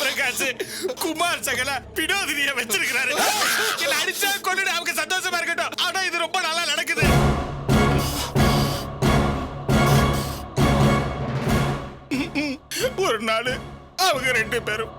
பிரகாஷ், குமார் சகல வினோதினிய வச்சிருக்கிறாரு. என்ன அடிச்சா கொண்டு அவங்க சந்தோஷமா இருக்கட்டும். ஆனா இது ரொம்ப நல்லா நடக்குது. ஒரு நாள் அவங்க 2 பேரும்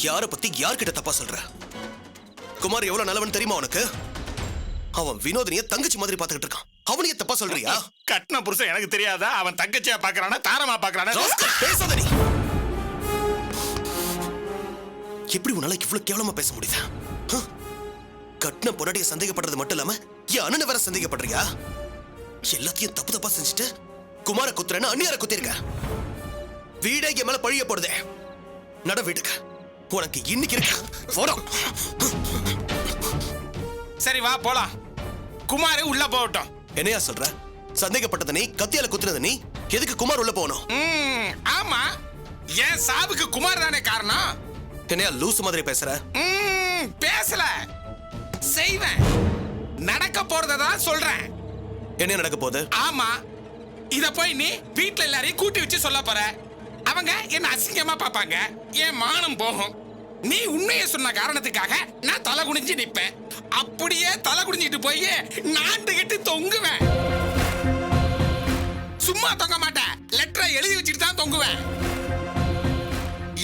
யார பத்தி யார்கிட்ட தப்பா சொல்ற? குமார் எவ்வளவு நல்லவன் தெரியுமா உனக்கு? அவன் வினோதினிய தங்கச்சி மாதிரி பாத்துக்கிட்டு இருக்கான். அவனையே தப்பா சொல்றியா? கட்டின புருஷன் எனக்கு தெரியாதா? அவன் தங்கச்சியா பாக்குறானா தாரமா பாக்குறானா? பேசாத நீ. எப்படி உன்னால இவ்வளவு கேவலமா பேச முடியுதா? கட்டின பொண்டாட்டிய சந்தேகப்படுறது மட்டும் இல்லாம என் அண்ணனை வேற சந்தேகப்படுறியா? எல்லாத்தையும் தப்பு தப்பா செஞ்சுட்டு குமார குத்துறேன்னு அண்ணியார குத்திருக்க. வீடே என் மேல பழிய போடுதே. நட வீட்டுக்கு. உனக்கு இன்னைக்கு இருக்கு. சரி வா போலாம். குமார் உள்ள போகட்டும். என்னையா சொல்ற? சந்தேகப்பட்டத நீ, கத்தியால குத்துறது நீ, எதுக்கு குமார் உள்ள போகணும்? ஆமா, என் சாவுக்கு குமார் தானே காரணம். என்னையா லூசு மாதிரி பேசுற? பேசல, செய்வேன். நடக்க போறதான் சொல்றேன். என்ன நடக்க போகுது? ஆமா, இத போய் நீ வீட்ல எல்லாரையும் கூட்டி வச்சு சொல்ல போற. அவங்க என்ன அசிங்கமா பாப்பாங்க. என் மானம் போகும். நீ உண்மையை சொன்ன காரணத்துக்காக நான் தலை குனிஞ்சு நிப்பேன். அப்படியே தலை குனிஞ்சிட்டு போய் நாண்டுகிட்டு தொங்குவேன். சும்மா தொங்க மாட்டேன், லெட்டரை எழுதி வச்சுட்டு தான் தொங்குவேன்.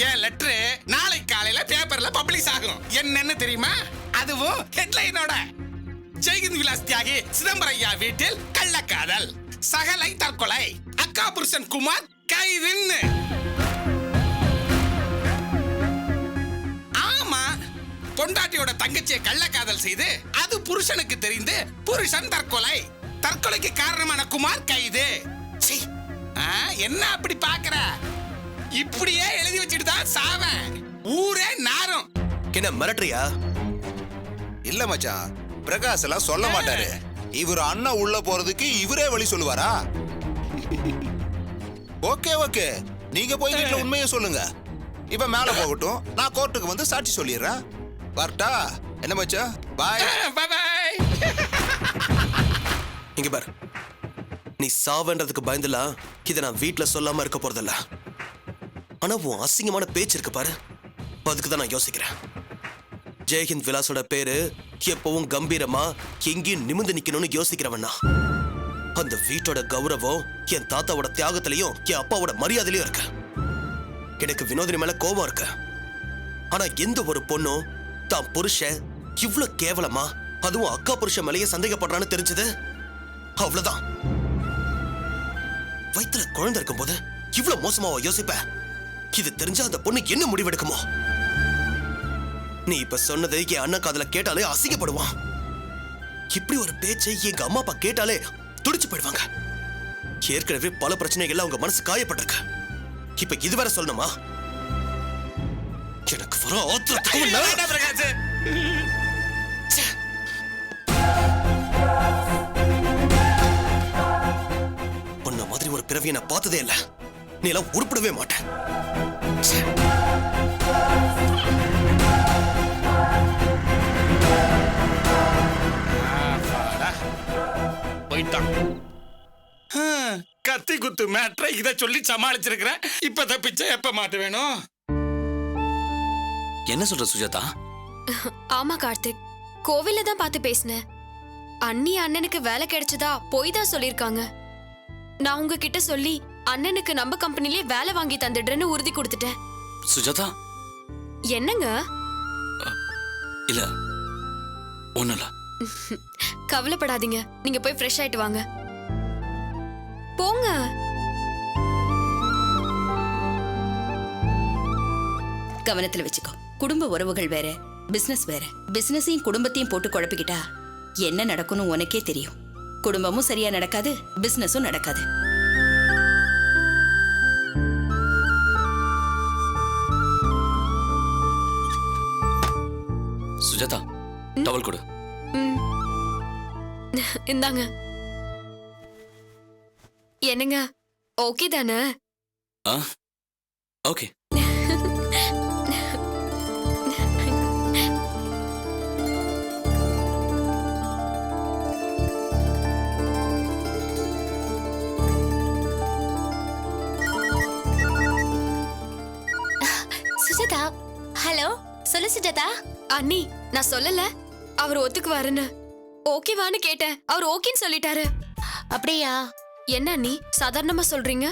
என் லெட்டரு நாளை காலையில பேப்பர்ல பப்ளிஷ் ஆகும். என்னன்னு தெரியுமா? அதுவும் ஹெட்லைனோட. ஜெய்ஹிந்த் விலாஸ் தியாகி சிதம்பரையா வீட்டில் கள்ளக்காதல், சகலை தற்கொலை, அக்கா புருஷன் குமார் கைதுன்னு. ஆமா, பொண்டாட்டியோட தங்கச்சியை கள்ளக்காதல் செய்து அது புருஷனுக்கு தெரிந்து புருஷன் தற்கொலை. தற்கொலைக்கு காரணமான குமார் கைது. என்ன அப்படி பாக்குற? இப்படியே எழுதி வச்சுட்டு தான் சாவேன். ஊரே நாரும். என்ன மிரட்டறியா? இல்ல மச்சான், பிரகாஷ் எல்லாம் சொல்ல மாட்டாரு. இவர் அண்ணன் உள்ள போறதுக்கு இவரே வழி சொல்லுவாரா? ஓகே ஓகே, நீங்க போய் வீட்டுல உண்மையை சொல்லுங்க. இப்ப மேல போகட்டும், நான் கோர்ட்டுக்கு வந்து சாட்சி சொல்லிடுறேன். வரட்டா? என்ன மச்சான்? பாய் பாய். இங்க பார், நீ சாவன்றதுக்கு பயந்துலாம் இதை நான் வீட்டுல சொல்லாம இருக்க போறதில்ல. ஆனா உன் அசிங்கமான பேச்சு இருக்கு பாரு, அதுக்கு தான் நான் யோசிக்கிறேன். ஜெய்ஹிந்த் விலாஸோட பேரு எப்பவும் கம்பீரமா எங்கேயும் நிமிந்து நிக்கணும்னு யோசிக்கிறவனா. அந்த வீட்டோட கௌரவம் என் தாத்தாவோட தியாகத்திலையும் என் அப்பாவோட மரியாதையிலையும் இருக்கு. எனக்கு வினோதினி மேல கோபம் இருக்கு. ஆனா எந்த ஒரு பொண்ணும் தான் புருஷன் இவ்வளவு கேவலமா, அதுவும் அக்கா புருஷன் மேலேயே சந்தேகப்படுறான்னு தெரிஞ்சது அவ்வளவுதான். வயித்துல குழந்தை இருக்கும் போது இவ்வளவு மோசமாவா யோசிப்ப? இது தெரிஞ்சா அந்த பொண்ணு என்ன முடிவெடுக்குமோ? நீ இப்ப சொன்னது என் அண்ணன் காதுல கேட்டாலே அசிங்கப்படுவான். இப்படி ஒரு பேச்சை எங்க அம்மா அப்பா கேட்டாலே துடிச்சு போயிடுவாங்க. ஏற்கனவே பல பிரச்சனைகள் அவங்க மனசு காயப்பட்டிருக்கு. இப்ப இது வேற சொல்லணுமா? எனக்கு வர ஆத்திரத்துக்கு உன்ன மாதிரி ஒரு பிறவியை நான் பார்த்ததே இல்ல. நீ எல்லாம் உருப்படவே மாட்டேன். போயிட்டான். கத்தி குத்து மேட்ரை இத சொல்லி சமாளிச்சிருக்கிறேன். இப்ப தப்பிச்ச எப்ப மாட்ட வேணும்? என்ன சொல்ற சுஜாதா? ஆமா கார்த்திக், கோவில்ல தான் பார்த்து பேசினேன். அண்ணி அண்ணனுக்கு வேலை கிடைச்சதா போய் தான் சொல்லிருக்காங்க. நான் உங்ககிட்ட சொல்லி அண்ணனுக்கு நம்ம கம்பெனிலே வேலை வாங்கி தந்துடுறேன்னு உறுதி கொடுத்துட்டேன். சுஜாதா, என்னங்க? இல்ல ஒண்ணுல. கவலைப்படாதீங்க, நீங்க போய் ஃப்ரெஷ் ஆயிட்டு வாங்க. போங்க. கவனத்துல வச்சுக்கோ. குடும்ப உறவுகள் வேற, பிசினஸ் வேற. பிசினஸையும் குடும்பத்தையும் போட்டு குழப்பிக்கிட்டா என்ன நடக்கும்னு உனக்கே தெரியும். குடும்பமும் சரியா நடக்காது, பிசினஸும் நடக்காது. சுஜாதா டவல் கொடு. ம். இந்தாங்க. என்னங்க ஓகே தானே? ஆ ஓகே. சுஜாதா, ஹலோ. சொல்லு சுஜாதா. அண்ணி நான் சொல்லல அவர் ஒத்துக்குவாருன்னு. ஓகேவான்னு கேட்டேன், அவர் ஓகேன்னு சொல்லிட்டாரு. அப்படியா? என்ன அண்ணி சாதாரணமா சொல்றீங்க?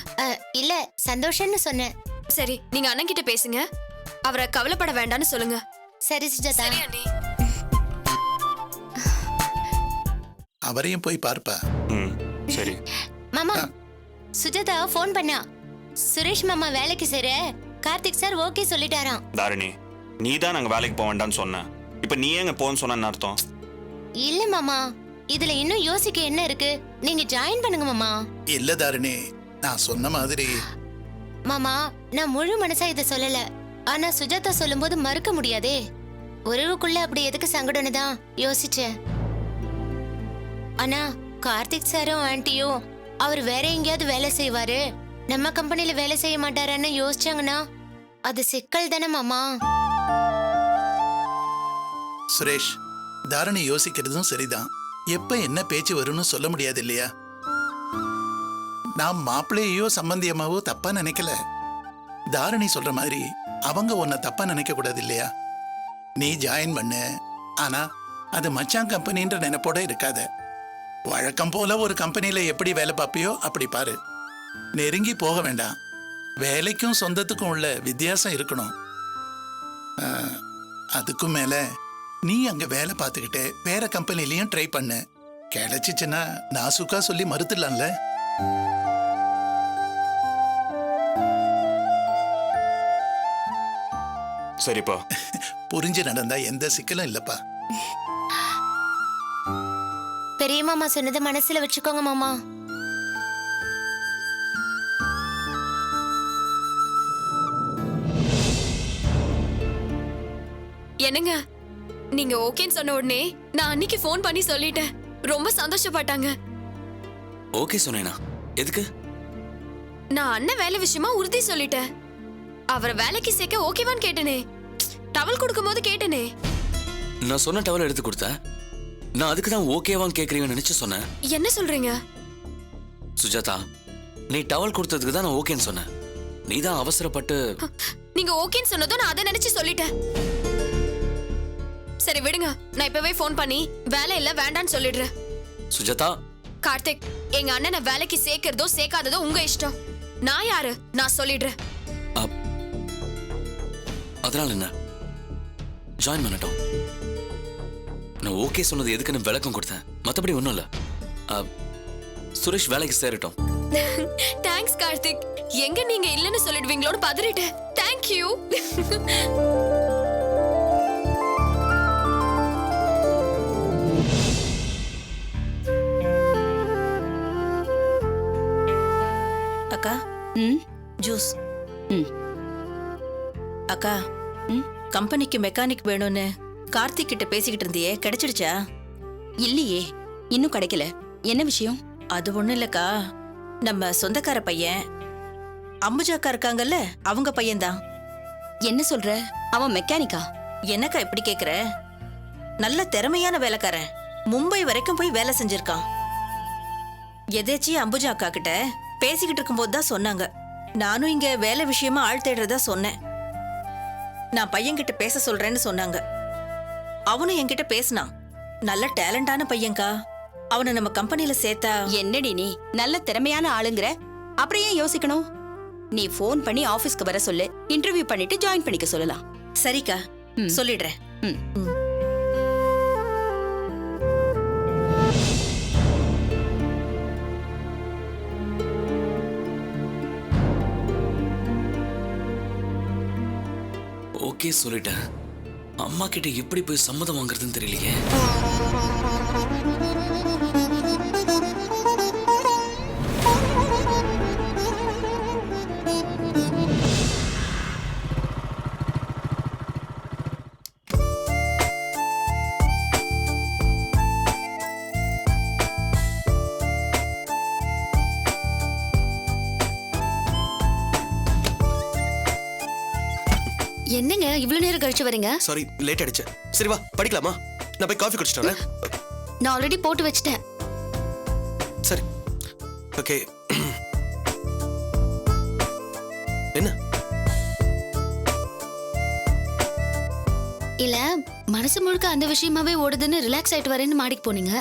இல்ல, சந்தோஷம்னு சொன்னேன். சரி நீங்க அண்ணன் கிட்ட பேசுங்க, அவரை கவலைப்பட வேண்டாம்னு சொல்லுங்க. சரி சுஜாதா. சரி அண்ணி. அவரையும் போய் பார்ப்பா. சரி. மாமா, சுஜாதா ஃபோன் பண்ணா. சுரேஷ் மாமா வேலைக்கு சேர கார்த்திக் சார் ஓகே சொல்லிட்டாராம். தாரிணி, நீ தான் நாங்க வேலைக்கு போக வேண்டாம்னு சொன்ன. இப்ப நீ எங்க போன்னு சொன்னு அர்த்தம்? இல்ல மாமா, இதுல இன்னும் யோசிக்க என்ன இருக்கு? நீங்க ஜாயின் பண்ணுங்க மாமா. இல்ல தாரிணி, நான் சொன்ன மாதிரி மாமா, நான் முழு மனசா இத சொல்லல. ஆனா சுஜாதா சொல்லும்போது மறுக்க முடியாதே. உறவுக்குள்ள அப்படி எதுக்கு சங்கடம்னு தான் யோசிச்சேன். ஆனா கார்த்திக் சாரும் ஆன்ட்டியும் அவர் வேற எங்கேயாவது வேலை செய்வாரு, நம்ம கம்பெனில வேலை செய்ய மாட்டாரான்னு யோசிச்சாங்கன்னா அது சிக்கல் தானே மாமா. சுரேஷ், தாரிணி யோசிக்கிறதும் சரிதான். எப்ப என்ன பேச்சு வரும்னு சொல்ல முடியாது இல்லையா? நான் மாப்பிள்ளையோ சம்பந்தியமாவோ தப்பா நினைக்கல. தாரிணி சொல்ற மாதிரி அவங்க உன்னை தப்பா நினைக்க கூடாது இல்லையா? நீ ஜாயின் பண்ணு, ஆனா அது மச்சான் கம்பெனின்ற நினைப்போட இருக்காத. வழக்கம் போல ஒரு கம்பெனில எப்படி வேலை பார்ப்பியோ அப்படி பாரு. நெருங்கி போக வேண்டாம். வேலைக்கும் சொந்தத்துக்கும் உள்ள வித்தியாசம் இருக்கணும். அதுக்கும் மேல நீ அங்க வேலை பார்த்துக்கிட்டு வேற கம்பெனிலையும் ட்ரை பண்ணு. கிடைச்சிச்சுன்னா நாசுக்கா சொல்லி மறுத்துடலாம்ல. சரிப்பா. புரிஞ்சு நடந்தா எந்த சிக்கலும் இல்லப்பா. பெரிய மாமா சொன்னதை மனசுல வச்சுக்கோங்க மாமா. என்னங்க நீங்க ஓகேன்னு சொன்ன உடனே நான் அன்னைக்கு ஃபோன் பண்ணி சொல்லிட்டேன். ரொம்ப சந்தோஷப்பட்டாங்க. ஓகே சொன்னேனா? எதுக்கு? நான் அண்ணன் வேலை விஷயமா உறுதி சொல்லிட்டேன். அவரை வேலைக்கு சேர்க்க ஓகேவான்னு கேட்டனே. டவல் கொடுக்கும்போது கேட்டனே. நான் சொன்ன டவல் எடுத்து கொடுத்த. நான் அதுக்கு தான் ஓகேவான்னு கேட்கறீங்கன்னு நினைச்சு சொன்னேன். என்ன சொல்றீங்க? சுஜாதா, நீ டவல் கொடுத்ததுக்கு தான் நான் ஓகேன்னு சொன்னேன். நீ தான் அவசரப்பட்டு. நீங்க ஓகேன்னு சொன்னதும் நான் அதை நினைச்சு சொல்லிட்டேன். சரி விடுங்க, நான் இப்பவே ஃபோன் பண்ணி வேலை இல்ல வேண்டான்னு சொல்லிடுறேன். சுஜாதா. கார்த்திக், எங்க அண்ணனை வேலைக்கு சேர்க்கறதோ சேர்க்காததோ உங்க இஷ்டம். நான் யாரு? நான் சொல்லிடுறேன். அதனால என்ன? ஜாயின் பண்ணட்டும். நான் ஓகே சொன்னது எதுக்குன்னு விளக்கம் கொடுத்தேன். மத்தபடி ஒண்ணும் இல்ல. சுரேஷ் வேலைக்கு சேரட்டும். தேங்க்ஸ் கார்த்திக். எங்க நீங்க இல்லன்னு சொல்லிடுவீங்களோன்னு பதறிட்டேன். தேங்க்யூ. அக்கா, ஜூஸ். அக்கா, கம்பெனிக்கு மெக்கானிக் வேணும்னு கார்த்திக் கிட்ட பேசிக்கிட்டு இருந்தியே, கிடைச்சிடுச்சா? இல்லையே, இன்னும் கிடைக்கல. என்ன விஷயம்? அது ஒண்ணும் இல்லக்கா, நம்ம சொந்தக்கார பையன் அம்புஜாக்கா இருக்காங்கல்ல, அவங்க பையன்தான். என்ன சொல்ற? அவன் மெக்கானிக்கா? என்னக்கா இப்படி கேக்குற? நல்ல திறமையான வேலைக்காரன். மும்பை வரைக்கும் போய் வேலை செஞ்சிருக்கான். எதேச்சியும் அம்புஜா அக்கா கிட்ட பேசிக்கிட்டு இருக்கும்போது தான் சொன்னாங்க. நானும் இங்க வேலை விஷயமா ஆள் தேடுறதா சொன்னேன். நான் பையன்கிட்ட பேச சொல்றேன்னு சொன்னாங்க. அவனும் என்கிட்ட பேசினான். நல்ல டேலண்டான பையன்கா. அவனை நம்ம கம்பெனில சேர்த்தா. என்னடி நீ நல்ல திறமையான ஆளுங்கிற, அப்புறம் ஏன் யோசிக்கணும்? நீ ஃபோன் பண்ணி ஆபீஸ்க்கு வர சொல்லு, இன்டர்வியூ பண்ணிட்டு ஜாயின் பண்ணிக்க சொல்லலாம். சரிக்கா, சொல்லிடுறேன். ஓகே சொல்லிட்டேன். அம்மா கிட்ட எப்படி போய் சம்மதம் வாங்குறதுன்னு தெரியலையே. என்னங்க இவ்வளவு நேரம் கழிச்சு வரீங்க? சாரி, லேட் ஆயிடுச்சு. சரி வா படிக்கலாமா? நான் போய் காஃபி குடிச்சிட்டு வரேன். நான் ஆல்ரெடி போட்டு வச்சிட்டேன். சரி ஓகே. என்ன இல்ல மனசு முழுக்க அந்த விஷயமாவே ஓடுதுன்னு ரிலாக்ஸ் ஆயிட்டு வரேன்னு மாடிக்கு போனீங்க.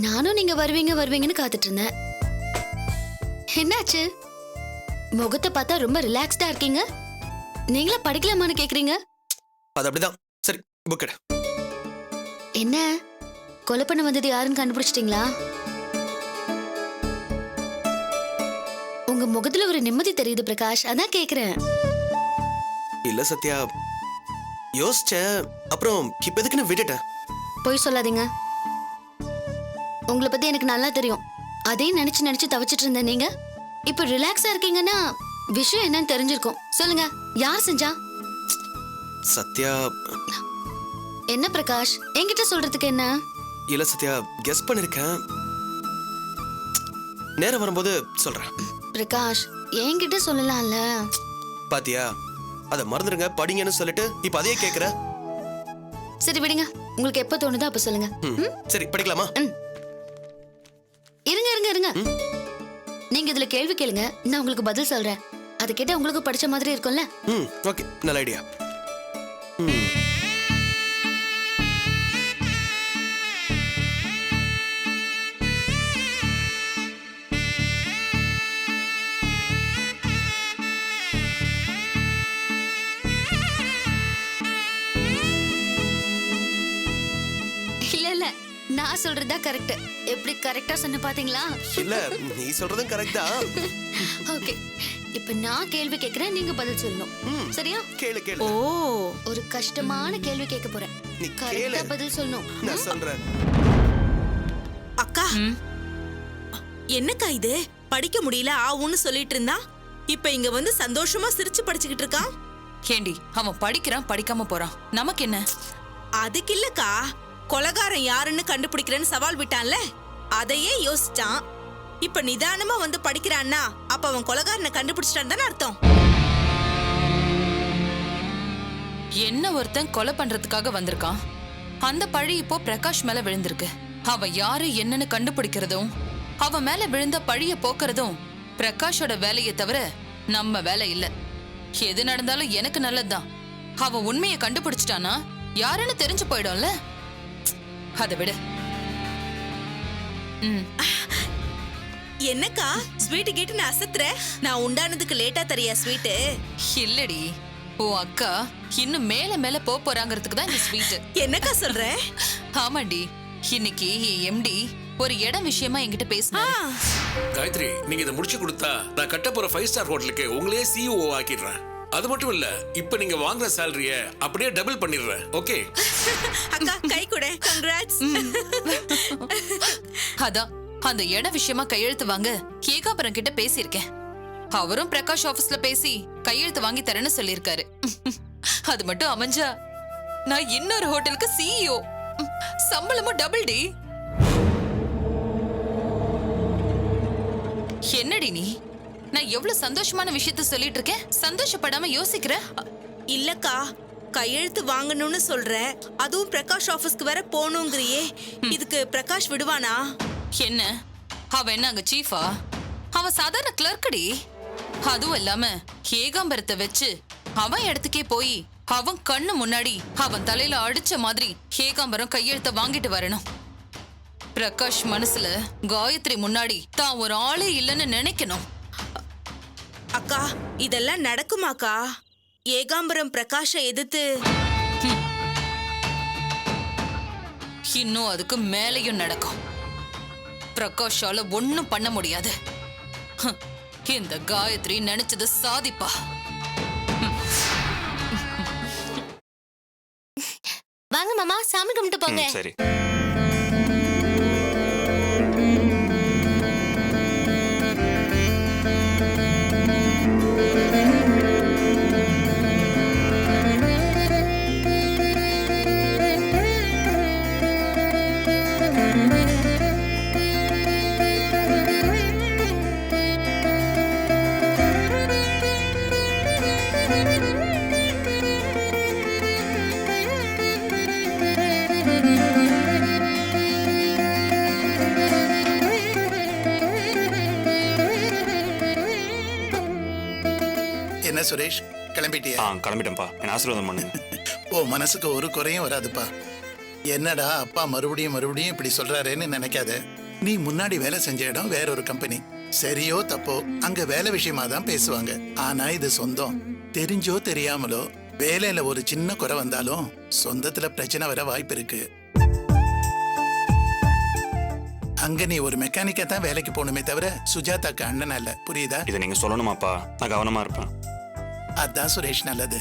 நானும் நீங்க வருவீங்கன்னு காத்துட்டு இருந்தேன். என்னாச்சு? முகத்தை பார்த்தா ரொம்ப ரிலாக்ஸ்டா இருக்கீங்க. நீங்களா படிக்கலாமான்னு கேக்குறீங்க? அது அப்படிதான். சரி புக் எடு. என்ன கொலை பண்ண வந்தது யாருன்னு கண்டுபிடிச்சிட்டீங்களா? உங்க முகத்துல ஒரு நிம்மதி தெரியுது பிரகாஷ், அதான் கேக்குறேன். இல்ல சத்யா, யோசிச்சேன். அப்புறம் இப்ப எதுக்குன்னு விட்டுட்டேன். போய் சொல்லாதீங்க. உங்களை பத்தி எனக்கு நல்லா தெரியும். அதையும் நினைச்சு தவிச்சிட்டு இருந்த நீங்க இப்ப ரிலாக்ஸா இருக்கீங்கன்னா விஷயம் என்னன்னு தெரிஞ்சிருக்கும். சொல்லுங்க, யார் செஞ்சா? சத்யா. என்ன பிரகாஷ், என்கிட்ட சொல்றதுக்கு என்ன? இல்ல சத்யா, கெஸ் பண்ணிருக்கேன். நேரம் வரும்போது சொல்றேன். பிரகாஷ், என்கிட்ட சொல்லலாம்ல. பாத்தியா, அத மறந்துடுங்க படிங்கன்னு சொல்லிட்டு இப்ப அதையே கேக்குற. சரி விடுங்க, உங்களுக்கு எப்ப தோணுதோ அப்ப சொல்லுங்க. சரி படிக்கலாமா? இருங்க. நீங்க இதுல கேள்வி கேளுங்க, நான் உங்களுக்கு பதில் சொல்றேன். அது கேட்டா உங்களுக்கு படிச்ச மாதிரி இருக்கும்ல. ஓகே, நல்ல ஐடியா. இல்ல நான் சொல்றதா கரெக்ட். எப்படி கரெக்டா சொன்ன பாத்தீங்களா? இல்ல நீ சொல்றதும் கரெக்ட் தான். ஓகே, இப்ப நான் கேள்வி கேக்குறேன், நீங்க பதில் சொல்லணும். சரியா? கேளு கேளு. ஓ, ஒரு கஷ்டமான கேள்வி கேட்க போறேன். நீ கரெக்டா கேளு. பதில் சொல்லணும். நான் சொல்றேன். அக்கா, என்னக்கா இது? படிக்க முடியல ஆவுன்னு சொல்லிட்டு இருந்தா இப்ப இங்க வந்து சந்தோஷமா சிரிச்சு படிச்சுக்கிட்டு இருக்கான். ஏண்டி, அவன் படிக்கிறான், படிக்காம போறான், நமக்கு என்ன? அதுக்கு இல்லக்கா, கொலகாரன் யாருன்னு கண்டுபிடிக்கிறேன்னு சவால் விட்டான்ல, அதையே யோசிச்சான். இப்ப நிதானமா வந்து படிக்கிறான்னா அப்ப அவன் கொலகாரனை கண்டுபிடிச்சிட்டான் தானே அர்த்தம். என்ன ஒருத்தன் கொலை பண்றதுக்காக வந்திருக்கான். அந்த பழி இப்போ பிரகாஷ் மேல விழுந்திருக்கு. அவன் யாரு என்னன்னு கண்டுபிடிக்கிறதும் அவன் மேல விழுந்த பழிய போக்குறதும் பிரகாஷோட வேலையை தவிர நம்ம வேலை இல்ல. எது நடந்தாலும் எனக்கு நல்லதுதான். அவன் உண்மையை கண்டுபிடிச்சிட்டானா யாருன்னு தெரிஞ்சு போயிடும்ல. அதை விடு. என்னக்கா ஸ்வீட் கேட்டு நான் அசத்துற? நான் உண்டானதுக்கு லேட்டா தரியா ஸ்வீட்டு? இல்லடி, உன் அக்கா இன்னும் மேல மேல போறாங்கிறதுக்கு தான் இந்த ஸ்வீட். என்னக்கா சொல்ற? ஆமாண்டி, இன்னைக்கு எம்டி ஒரு இடம் விஷயமா என்கிட்ட பேசினாரு. காயத்ரி, நீங்க இதை முடிச்சு கொடுத்தா நான் கட்ட போற 5 ஸ்டார் ஹோட்டலுக்கு உங்களே சிஇஓ ஆக்கிடுறேன். அது மட்டும் இல்ல, இப்ப நீங்க வாங்குற சேலரிய அப்படியே டபுள் பண்ணிடுறேன். ஓகே அக்கா, கை கொடு. கங்க்ராட்ஸ். அதான் அந்த இடம் விஷயமா கையெழுத்து வாங்க ஏகாபுரம் கிட்ட பேசியிருக்கேன். அவரும் பிரகாஷ் ஆபீஸ்ல பேசி கையெழுத்து வாங்கி தரேன்னு சொல்லியிருக்காரு. அது மட்டும் அமைஞ்சா நான் இன்னொரு ஹோட்டலுக்கு சிஇஓ, சம்பளமும் டபுள் டி. என்னடி நீ? நான் எவ்வளவு சந்தோஷமான விஷயத்த சொல்லிட்டு இருக்கேன், சந்தோஷப்படாம யோசிக்கிற? இல்லக்கா, கையெழுத்து வாங்கணும்னு சொல்ற, அதுவும் பிரகாஷ் ஆபீஸ்க்கு வேற போகணுங்கிறியே, இதுக்கு பிரகாஷ் விடுவானா? என்ன அவன் என்ன அங்க சீஃபா? அவன் சாதாரண கிளர்க்கடி. அதுவும் இல்லாம ஏகாம்பரத்தை வச்சு அவன் இடத்துக்கே போய் அவன் கண்ணு முன்னாடி அவன் தலையில அடிச்ச மாதிரி ஏகாம்பரம் கையெழுத்த வாங்கிட்டு வரணும். பிரகாஷ் மனசுல காயத்ரி முன்னாடி தான் ஒரு ஆளே இல்லைன்னு நினைக்கணும். அக்கா, இதெல்லாம் நடக்குமாக்கா? ஏகாம்பரம் பிரகாஷ எதிர்த்து இன்னும் அதுக்கு மேலையும் நடக்கும். பிரகாஷால ஒண்ணும் பண்ண முடியாது. இந்த காயத்ரி நினைச்சது சாதிப்பா. வாங்க மாமா சாமி கும்பிட்டு போங்க. சரி. என்ன சுரேஷ், கிளம்பிட்டியா? கிளம்பிட்டேன்ப்பா. என்ன ஆசீர்வாதம் பண்ணுங்க. ஓ, மனசுக்கு ஒரு குறையும் வராதுப்பா. என்னடா அப்பா மறுபடியும் மறுபடியும் இப்படி சொல்றாருன்னு நினைக்காத. நீ முன்னாடி வேலை செஞ்ச இடம் வேற ஒரு கம்பெனி. சரியோ தப்போ அங்க வேலை விஷயமா தான் பேசுவாங்க. ஆனா இது சொந்தம். தெரிஞ்சோ தெரியாமலோ வேலையில ஒரு சின்ன குறை வந்தாலும் சொந்தத்துல பிரச்சனை வர வாய்ப்பு இருக்கு. அங்க நீ ஒரு மெக்கானிக்கா தான் வேலைக்கு போகணுமே தவிர சுஜாதாக்கு அண்ணன் அல்ல. புரியுதா? இதை நீங்க சொல்லணுமாப்பா? நான் கவனமா இருப்பேன். அதான் சுரேஷ் நல்லது.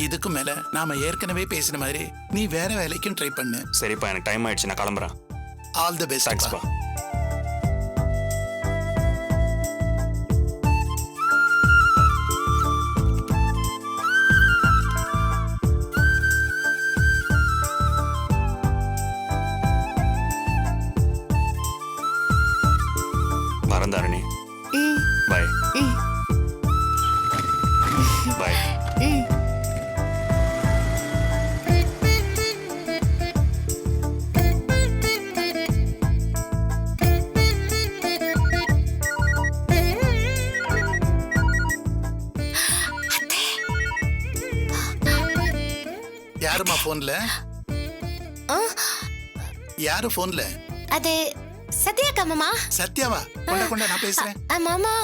இதுக்கு மேல நாம ஏற்கனவே பேசின மாதிரி நீ வேற வேலைக்கும் ட்ரை பண்ணு. சரிப்பா, எனக்கு டைம் ஆயிடுச்சு, நான் கிளம்புறேன். All the best. தேங்க்ஸ்ப்பா. வரேன் தாரணி. பாய். பாய். யாருமா போன்ல? யாரு போன்ல? அது சத்யாக்கா மாமா. சத்யாவா? கொண்ட கொண்ட நான் பேசுறேன். மாமா.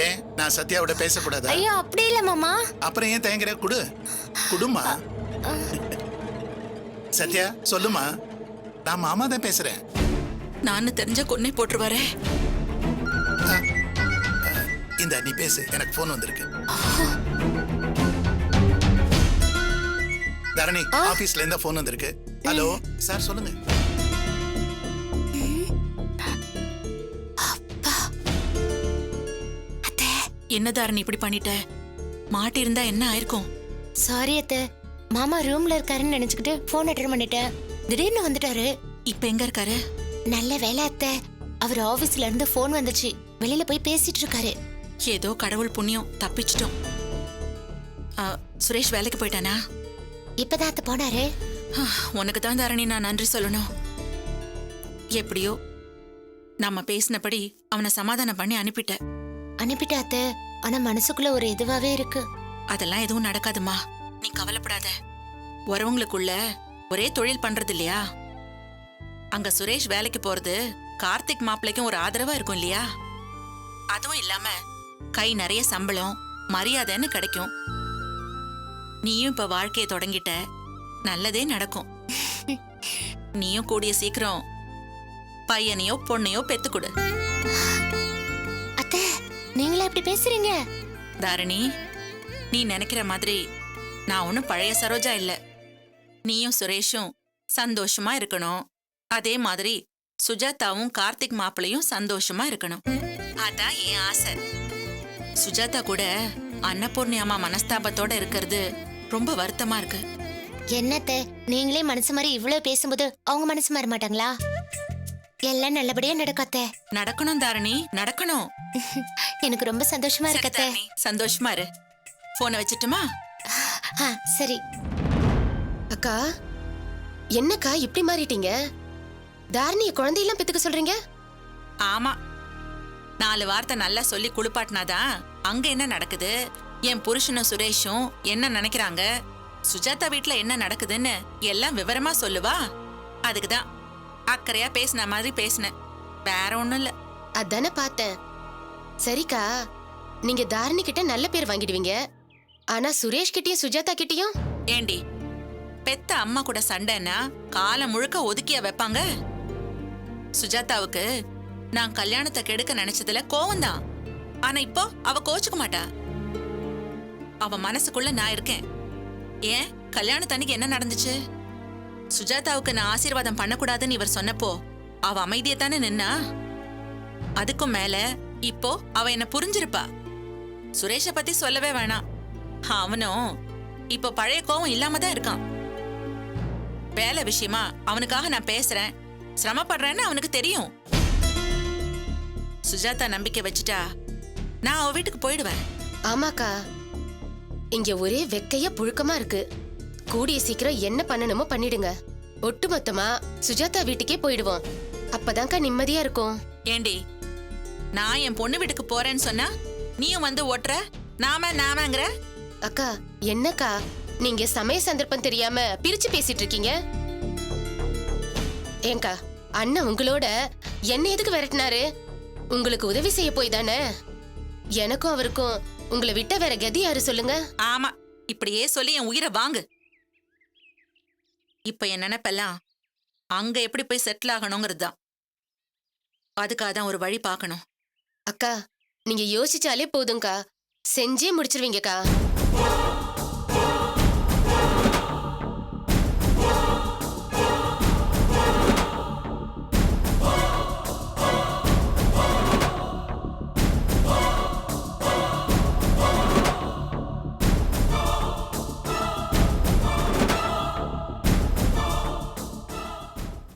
ஏன் நான் சத்யாவோட பேசக்கூடாதா? ஐயோ அப்படி இல்ல மாமா. அப்புறம் ஏன் தயங்குற? குடுமா. சத்யா சொல்லுமா. நான் மாமா தான் பேசுறேன். நான் தெரிஞ்ச கொன்னே போட்டுருவாரே. இந்த நீ பேசு, எனக்கு போன் வந்திருக்கு. தரணி, ஆபீஸ்ல இருந்தா போன் வந்திருக்கு. ஹலோ சார், சொல்லுங்க. என்ன தாரணி இப்படி பண்ணிட்ட? மாட்டி இருந்தா என்ன ஆயிருக்கும்? சாரி அத்தை, மாமா ரூம்ல இருக்காருன்னு நினைச்சுக்கிட்டு போன் அட்டெண்ட் பண்ணிட்டேன். திடீர்னு வந்துட்டாரு. இப்ப எங்க இருக்காரு? நல்ல வேலை அத்தை, அவர் ஆபீஸ்ல இருந்து போன் வந்துச்சு. வெளியில போய் பேசிட்டு இருக்காரு. ஏதோ கடவுள் புண்ணியம், தப்பிச்சிட்டோம். சுரேஷ் வேலைக்கு போயிட்டானா? இப்பதான் அத்தை போனாரு. உனக்கு தான் தாரணி நான் நன்றி சொல்லணும். எப்படியோ நம்ம பேசினபடி அவனை சமாதானம் பண்ணி அனுப்பிட்டேன். அனுப்பிட்டா அத்தை, ஆனா மனசுக்குள்ள ஒரு இதுவாவே இருக்கு. அதெல்லாம் எதுவும் நடக்காதுமா, நீ கவலைப்படாத. வரவங்களுக்குள்ள ஒரே தொழில் பண்றது இல்லையா? அங்க சுரேஷ் வேலைக்கு போறது கார்த்திக் மாப்பிள்ளைக்கும் ஒரு ஆதரவா இருக்கும் இல்லையா? அதுவும் இல்லாம கை நிறைய சம்பளம், மரியாதைன்னு கிடைக்கும். நீயும் இப்ப வாழ்க்கையை தொடங்கிட்ட, நல்லதே நடக்கும். நீயும் கூடிய சீக்கிரம் பையனையோ பொண்ணையோ பெத்துக்குடு. அத்தை, நீங்களே இப்படி பேசுறீங்க? தாரணி, நீ நினைக்கிற மாதிரி நான் ஒன்னும் பழைய சரோஜா இல்ல. நீயும் சுரேஷும் சந்தோஷமா இருக்கணும். அதே மாதிரி சுஜாதாவும் கார்த்திக் மாப்பிளையும் சந்தோஷமா இருக்கணும். அதான் என் ஆசை. சுஜாதா கூட அன்னபூர்ணி அம்மா மனஸ்தாபத்தோட இருக்கிறது ரொம்ப வருத்தமா இருக்கு. என்னத்தை, நீங்களே மனசு மாதிரி இவ்வளவு பேசும்போது அவங்க மனசு மாற மாட்டாங்களா? எல்லாம் நல்லபடியா நடக்கும் அத்தை. நடக்கணும் தாரணி, நடக்கணும். எனக்கு ரொம்ப சந்தோஷமா இருக்கு அத்தை. சந்தோஷமா இரு. போனை வச்சுட்டுமா? சரி. அக்கா, என்னக்கா இப்படி மாறிட்டீங்க? தாரணிய குழந்தையெல்லாம் பெத்துக்க சொல்றீங்க? ஆமா, 4 வார்த்தை நல்லா சொல்லி குளிப்பாட்டினாதான் அங்க என்ன நடக்குது, என் புருஷனும் சுரேஷும் என்ன நினைக்கிறாங்க, சுஜாதா வீட்டுல என்ன நடக்குதுன்னு எல்லாம் விவரமா சொல்லுவா. அதுக்குதான் அக்கறையா பேசின மாதிரி பேசினேன், வேற ஒண்ணும் இல்ல. அதானே பார்த்தேன். சரிக்கா, நீங்க தாரணி கிட்ட நல்ல பேர் வாங்கிடுவீங்க. ஆனா சுரேஷ் கிட்டயும் சுஜாதா கிட்டயும் ஏண்டி, பெத்த அம்மா கூட சண்டைன்னா காலம் முழுக்க ஒதுக்கியா வைப்பாங்க? சுஜாதாவுக்கு நான் கல்யாணத்தை கெடுக்க நினைச்சதுல கோவம்தான். ஆனா இப்போ அவ கோச்சுக்க மாட்டா. அவ மனசுக்குள்ள நான் இருக்கேன். ஏன் கல்யாணத்தன்னைக்கு என்ன நடந்துச்சு? சுஜாதாவுக்கு நான் ஆசீர்வாதம் பண்ணக்கூடாதுன்னு இவர் சொன்னப்போ அவ அமைதியை தானே நின்னா. அதுக்கும் மேல இப்போ அவ என்ன புரிஞ்சிருப்பா. சுரேஷ பத்தி சொல்லவே வேணாம். அவனும் இப்போ பழைய கோவம் இல்லாம தான் இருக்கான். வேலை விஷயமா அவனுக்காக நான் பேசுறேன், சிரமப்படுறேன்னு அவனுக்கு தெரியும். சுஜாதா நம்பிக்கை வச்சுட்டா நான் அவ வீட்டுக்கு போயிடுவேன். ஆமாக்கா, இங்க ஒரே வெக்கைய புழுக்கமா இருக்கு. கூடிய சீக்கிரம் என்ன பண்ணணுமோ பண்ணிடுங்க. ஒட்டுமொத்தமா சுஜாதா வீட்டுக்கே போயிடுவோம். அப்பதான்க்கா நிம்மதியா இருக்கும். ஏண்டி, நான் என் பொண்ணு வீட்டுக்கு போறேன்னு சொன்னா நீயும் வந்து ஓட்டுற, நாமங்கிற? அக்கா என்னக்கா நீங்க சமய சந்தர்ப்பம் தெரியாம பிரிச்சு பேசிட்டு இருக்கீங்க? ஏங்கா, அண்ணன் உங்களோட என்ன எதுக்கு விரட்டினாரு? உங்களுக்கு உதவி செய்ய போய் தானே. எனக்கும் அவருக்கும் உங்களை விட்ட வேற கதி யாரு சொல்லுங்க? ஆமா, இப்படியே சொல்லி என் உயிரை வாங்கு. இப்ப என் நினைப்பெல்லாம் அங்க எப்படி போய் செட்டில் ஆகணுங்கிறது தான். அதுக்காக தான் ஒரு வழி பார்க்கணும். அக்கா, நீங்க யோசிச்சாலே போதும்க்கா, செஞ்சே முடிச்சிருவீங்கக்கா.